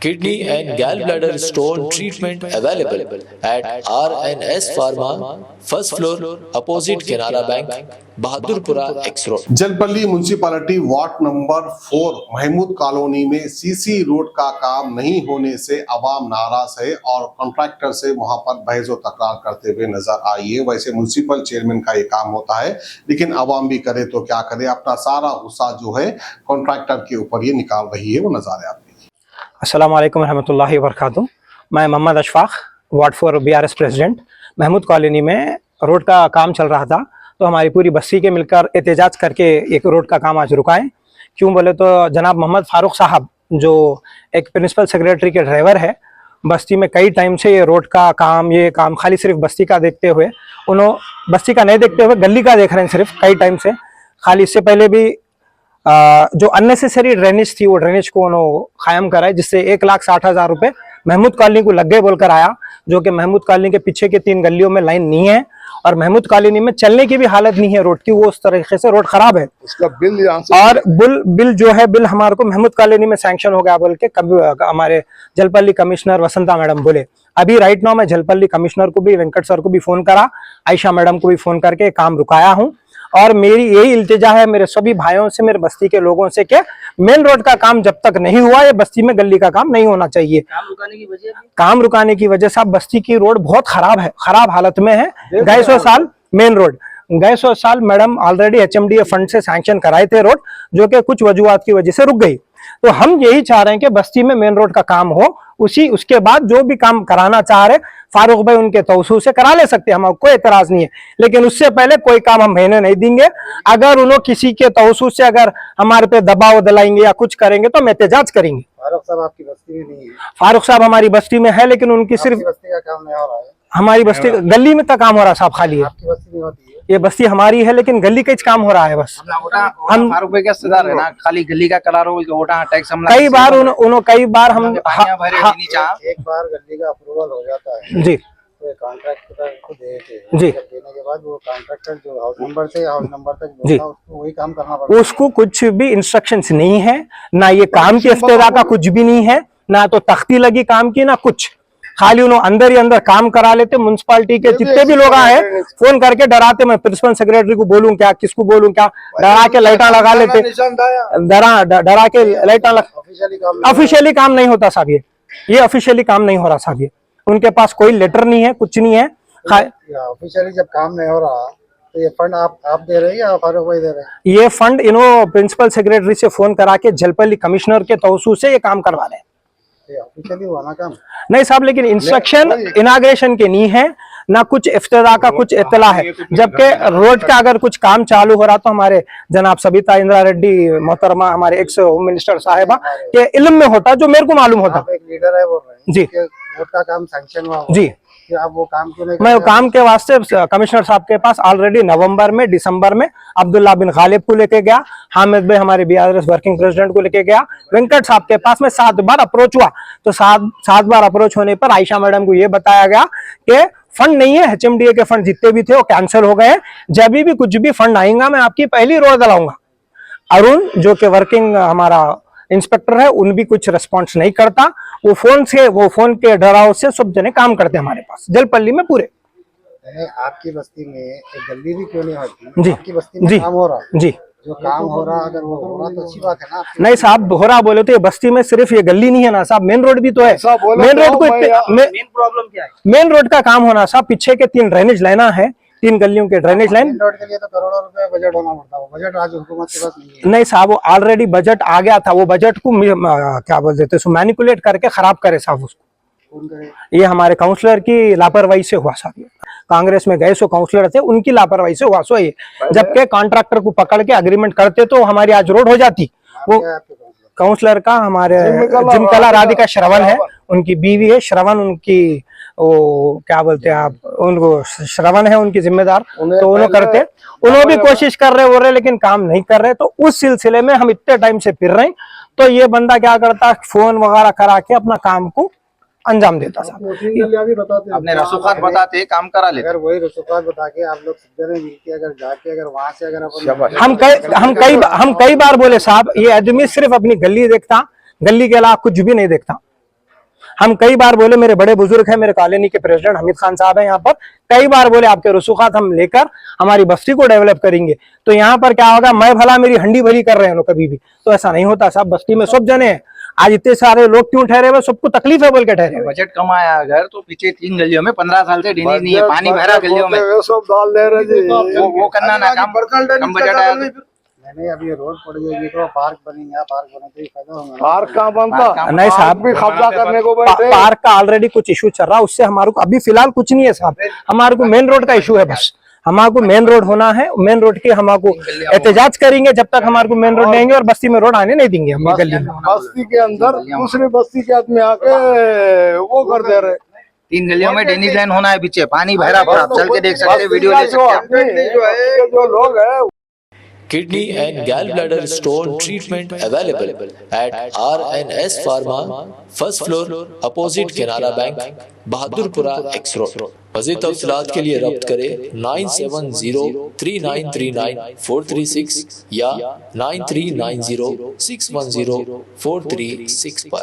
Kidney and gallbladder stone treatment available at RNS Pharma, first floor, opposite Canara Bank, Bahadurpura X Road. Janpalli municipality ward number 4 Mahmood colony में CC road का काम नहीं होने से आवाम नाराज है और कॉन्ट्रैक्टर से वहां पर बहस और तकरार करते हुए नजर आई है। वैसे म्यूनिसिपल चेयरमैन का ये काम होता है, लेकिन आवाम भी करे तो क्या करे, अपना सारा गुस्सा जो है कॉन्ट्रैक्टर के ऊपर ये निकाल रही है। वो नजारे आप अस्सलाम वालेकुम रहमतुल्लाहि व बरकातुहू। मैं Mohammad Ashfaq, ward 4 BRS president. Mahmood colony में रोड का काम चल रहा था, तो हमारी पूरी बस्ती के मिलकर एहतजाज करके एक रोड का काम आज रुकाएं। क्यों बोले तो जनाब मोहम्मद फारूक साहब जो एक प्रिंसिपल सेक्रेटरी के ड्राइवर है, बस्ती में कई टाइम से ये रोड का काम, ये काम खाली सिर्फ बस्ती का देखते हुए, उन्होंने बस्ती का नहीं देखते हुए गली का देख रहे हैं सिर्फ कई टाइम से। खाली इससे पहले भी जो अननेसेसरी ड्रेनेज थी वो ड्रेनेज को उन्होंने कायम कराए, जिससे 1,60,000 रुपए महमूद कॉलोनी को लग गए बोलकर आया, जो कि महमूद कॉलोनी के पीछे के 3 गलियों में लाइन नहीं है और महमूद कॉलोनी में चलने की भी हालत नहीं है रोड की। वो उस तरीके से रोड खराब है। उसका बिल यहाँ से और बिल जो है, बिल हमारे को महमूद कॉलोनी में सैंक्शन हो गया बोल के हमारे जलपल्ली कमिश्नर वसंता मैडम बोले। अभी राइट नाउ मैं जलपल्ली कमिश्नर को भी, वेंकट सर को भी फोन करा, आयशा मैडम को भी फोन करके काम रुकाया हूँ। और मेरी यही इल्तिजा है मेरे सभी भाइयों से, मेरे बस्ती के लोगों से, कि मेन रोड का काम जब तक नहीं हुआ, ये बस्ती में गली का काम नहीं होना चाहिए। काम रुकाने की वजह से बस्ती की रोड बहुत खराब है, खराब हालत में है। गए 100 साल मेन रोड, गए 100 साल मैडम ऑलरेडी HMDA फंड से सैंक्शन कराए थे रोड, जो कि कुछ वजूहात की वजह से रुक गई। तो हम यही चाह रहे हैं कि बस्ती में मेन रोड का काम हो, उसके बाद जो भी काम कराना चाह रहे फारूक भाई उनके तौसूल से करा ले सकते हैं, हमारा कोई एतराज नहीं है, लेकिन उससे पहले कोई काम हम महीने नहीं देंगे। अगर उन्होंने किसी के तौसूल से अगर हमारे पे दबाव दिलाएंगे या कुछ करेंगे तो हम एहतजाज करेंगे। फारूक साहब आपकी बस्ती में नहीं है? फारूक साहब हमारी बस्ती में है, लेकिन उनकी सिर्फ बस्ती का काम नहीं हो रहा है। हमारी बस्ती गली में का काम हो रहा है साहब, खाली है। आपकी बस्ती में होती है? ये बस्ती हमारी है, लेकिन गली का काम हो रहा है बस। हम फारूक भाई के रिश्तेदार है ना, खाली गली का कलर हो वोटा टैक्स हम कई बार कई बार हम एक बार गली का अप्रूवल हो जाता है जी, तो कॉन्ट्रैक्टर को देते हैं जी, देने के बाद वो कॉन्ट्रैक्टर जो हाउस नंबर से हाउस नंबर तक जी, उसको वही काम करना पड़ता है। उसको कुछ भी इंस्ट्रक्शंस नहीं है, ना ये काम की इफ्तिदा का कुछ भी नहीं है, ना तो तख्ती लगी काम की, ना कुछ। खाली उन्होंने अंदर ही अंदर काम करा लेते। म्युनिसिपालिटी के जितने भी लोग आए फोन करके डराते, मैं प्रिंसिपल सेक्रेटरी को बोलूं क्या, किसको बोलूं क्या, डरा के लाइटा लगा लेते, डरा के लाइटा लगा। ऑफिशियली काम नहीं होता साहब, ये ऑफिशियली काम नहीं हो रहा साहब। ये उनके पास कोई लेटर नहीं है, कुछ नहीं है। ऑफिशियली जब काम नहीं हो रहा तो ये फंड आप दे रहे हैं या फारूक भाई दे रहे हैं? ये फंड इन्हों प्रिंसिपल सेक्रेटरी से फोन करा के जलपल्ली कमिश्नर के तौसूल से ये काम करवा रहे हैं। ऑफिशियली हुआ ना काम? नहीं साहब, लेकिन इंस्ट्रक्शन इनाग्रेशन के नहीं है, ना कुछ इफ्तिदा का कुछ इत्तला है। जबकि रोड का अगर कुछ काम चालू हो रहा तो हमारे जनाब सबिता इंदिरा रेड्डी मोहतरमा, हमारे एक्स होम मिनिस्टर साहिबा के इल्म में होता, जो मेरे को मालूम होता। एक लीडर है बोल रहे हैं जी, रोड का काम सैंक्शन हुआ जी, आप वो काम क्यों नहीं? मैं वो काम के वास्ते कमिश्नर साहब के पास ऑलरेडी नवंबर में, दिसंबर में अब्दुल्ला बिन गालिब को लेके गया, हामिद भाई हमारे BRS वर्किंग प्रेसिडेंट को लेके गया, वेंकट साहब के पास में 7 बार अप्रोच हुआ। तो 7 बार अप्रोच होने पर आयशा मैडम को ये बताया गया कि फंड नहीं है, HMDA के फंड जितने भी थे वो कैंसिल हो गए। जब भी कुछ भी फंड आएगा मैं आपकी पहली रोड दिलाऊंगा। अरुण जो कि वर्किंग हमारा इंस्पेक्टर है, उन भी कुछ रिस्पॉन्स नहीं करता। वो फोन के डराव से सब जने काम करते हैं हमारे पास जलपल्ली में पूरे। आपकी बस्ती में एक गली भी क्यों नहीं होती? जी, आपकी बस्ती में जी, काम हो रहा है, जी, जो काम हो रहा अगर वो हो रहा तो अच्छी बात है ना। नहीं साहब, हो रहा बोले तो ये बस्ती में सिर्फ ये गली नहीं है ना साहब, मेन रोड भी तो है। मेन रोड को मेन प्रॉब्लम क्या है? मेन रोड का काम होना साहब, पीछे के 3 ड्रेनेज लाइन है, 3 गलियों के ड्रेनेज लाइन। रोड के लिए तो करोड़ों रुपए बजट होना पड़ता है, बजट आज हुकूमत के पास नहीं है। नहीं साहब, वो ऑलरेडी बजट आ गया था, वो बजट को क्या बोल देते हैं, मैनिपुलेट करके खराब करे साहब उसको। ये हमारे काउंसलर की लापरवाही से हुआ साहब। कांग्रेस में गए सो काउंसलर थे, उनकी लापरवाही से हुआ सो ये। जबकि कॉन्ट्रैक्टर को पकड़ के एग्रीमेंट करते तो हमारी आज रोड हो जाती। वो काउंसलर का हमारे जिमकला राधिका श्रवण है, उनकी बीवी है श्रवण, उनकी वो क्या बोलते हैं आप, उनको श्रवण है उनकी जिम्मेदार, तो उन्होंने करते, उन्होंने भी कोशिश कर रहे हो रहे लेकिन काम नहीं कर रहे। तो उस सिलसिले में हम इतने टाइम से फिर रहे हैं, तो ये बंदा क्या करता, फोन वगैरह करा के अपना काम को अंजाम देता था। अपने रसूखात बताते काम करा ले। अगर वही रसूखात बता के आप लोग अगर जाके अगर वहां से अगर हम कई बार बोले साहब, ये आदमी सिर्फ अपनी गली देखता, गली के अलावा कुछ भी नहीं देखता। हम कई बार बोले, मेरे बड़े बुजुर्ग हैं, मेरे कॉलोनी के प्रेसिडेंट हमीद खान साहब हैं यहाँ पर, कई बार बोले आपके रसूखात हम लेकर हमारी बस्ती को डेवलप करेंगे। तो यहाँ पर क्या होगा, मैं भला मेरी हंडी भरी कर रहे हैं लोग, कभी भी तो ऐसा नहीं होता साहब। बस्ती में सब जने हैं, आज इतने सारे लोग क्यों ठहरे हुए, सबको तकलीफ है बोल के ठहरे हुए। बजट कम आया घर तो पीछे 3 गलियों में 15 साल से ड्रेनेज नहीं है, पानी भरा गलियों में, सब डाल दे रहे जी। वो करना ना काम, कम बजट आया तो। नहीं, अभी रोड पड़ जाएगी तो पार्क बनेगा, पार्क बने तो ही फायदा होगा। पार्क कहाँ बनता? नहीं साहब, भी कब्जा करने को बैठे। पार्क का ऑलरेडी कुछ इशू चल रहा है, उससे हमारे को अभी फिलहाल कुछ नहीं है साहब। हमारे को मेन रोड का इशू है, बस हमारे को मेन रोड होना है। मेन रोड के हमारे को एहतजाज करेंगे जब तक हमारे को मेन रोड देंगे, और बस्ती में रोड आने नहीं देंगे हम गली में। बस्ती के अंदर दूसरी बस्ती के आदमी आके वो कर दे रहे। 3 गलियों में ड्रेनेज लाइन होना है, पीछे पानी भरा पूरा, आप चल के देख सकते हैं, वीडियो ले सकते हैं। जो लोग है Kidney and gallbladder stone treatment available at RNS Pharma, first floor, opposite Canara Bank, Bahadurpura X Road। मज़ीद तफ़सीलात के लिए रब्त करें 9703939436 या 9390610436 पर।